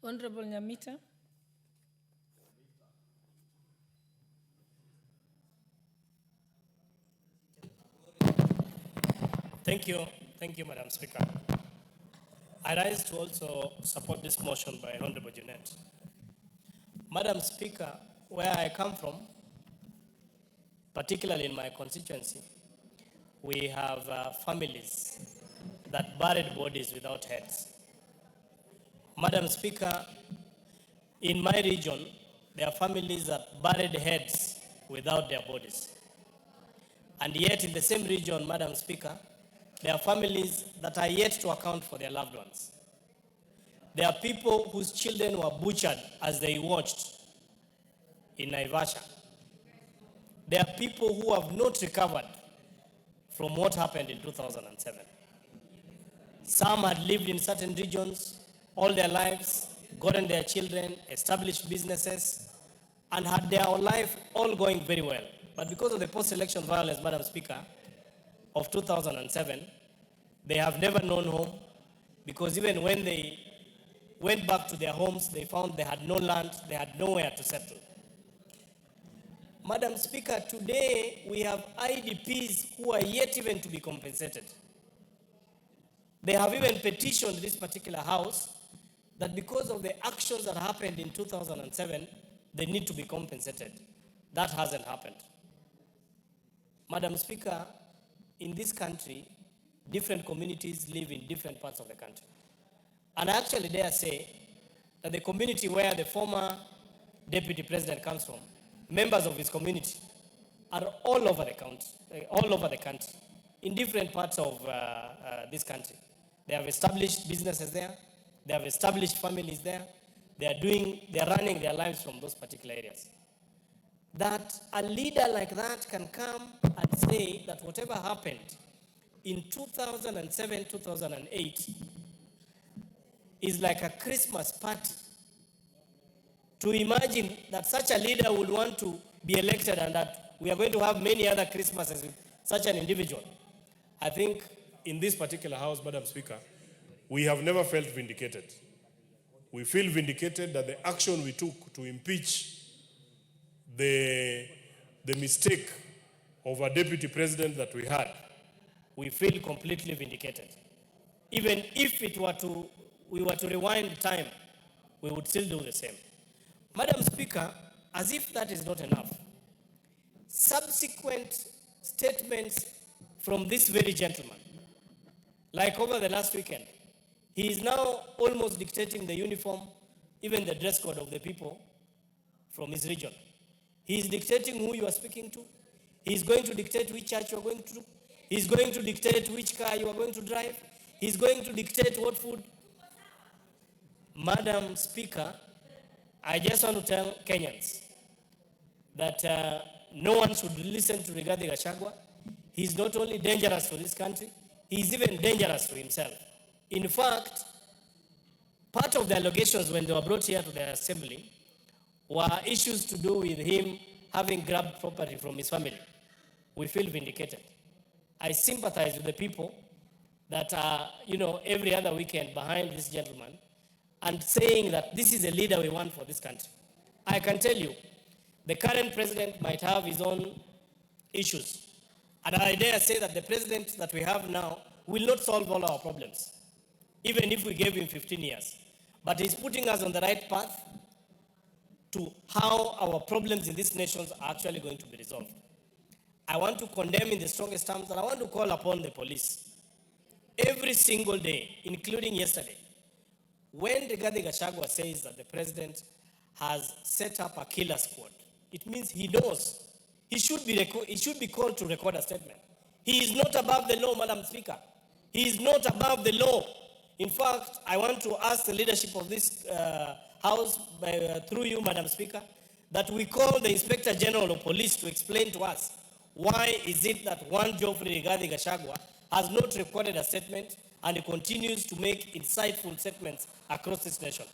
Honorable Nyamita. Thank you, Madam Speaker. I rise to also support this motion by Honorable Jeanette. Madam Speaker, where I come from, particularly in my constituency, we have families that buried bodies without heads. Madam Speaker, in my region, there are families that buried heads without their bodies. And yet in the same region, Madam Speaker, there are families that are yet to account for their loved ones. There are people whose children were butchered as they watched in Naivasha. There are people who have not recovered from what happened in 2007. Some had lived in certain regions all their lives, gotten their children, established businesses, and had their life all going very well. But because of the post-election violence, Madam Speaker, of 2007, they have never known home, because even when they went back to their homes, they found they had no land, they had nowhere to settle. Madam Speaker, today we have IDPs who are yet even to be compensated. They have even petitioned this particular house that because of the actions that happened in 2007, they need to be compensated. That hasn't happened. Madam Speaker, in this country, different communities live in different parts of the country. And I actually dare say that the community where the former deputy president comes from, members of his community are all over the country, in different parts of this country. They have established businesses there. They have established families there. They are running their lives from those particular areas. That a leader like that can come and say that whatever happened in 2007, 2008 is like a Christmas party. To imagine that such a leader would want to be elected and that we are going to have many other Christmases with such an individual. I think in this particular house, Madam Speaker, we have never felt vindicated. We feel vindicated that the action we took to impeach the mistake of a deputy president that we had, we feel completely vindicated. Even if we were to rewind time, we would still do the same. Madam Speaker, as if that is not enough, subsequent statements from this very gentleman, like over the last weekend, he is now almost dictating the uniform, even the dress code of the people from his region. He is dictating who you are speaking to. He is going to dictate which church you are going to. He is going to dictate which car you are going to drive. He is going to dictate what food. Madam Speaker, I just want to tell Kenyans that no one should listen to Rigathi Gachagua. He is not only dangerous for this country, he is even dangerous to himself. In fact, part of the allegations when they were brought here to the assembly were issues to do with him having grabbed property from his family. We feel vindicated. I sympathize with the people that are, every other weekend behind this gentleman and saying that this is a leader we want for this country. I can tell you, the current president might have his own issues. And I dare say that the president that we have now will not solve all our problems, even if we gave him 15 years. But he's putting us on the right path to how our problems in this nation are actually going to be resolved. I want to condemn in the strongest terms, and I want to call upon the police every single day, including yesterday, when Rigathi Gachagua says that the president has set up a killer squad, it means he knows. He should be called to record a statement. He is not above the law, Madam Speaker. He is not above the law. In fact, I want to ask the leadership of this House, through you, Madam Speaker, that we call the Inspector General of Police to explain to us why is it that one Geoffrey Rigathi Gachagua has not recorded a statement and he continues to make insightful statements across this nation.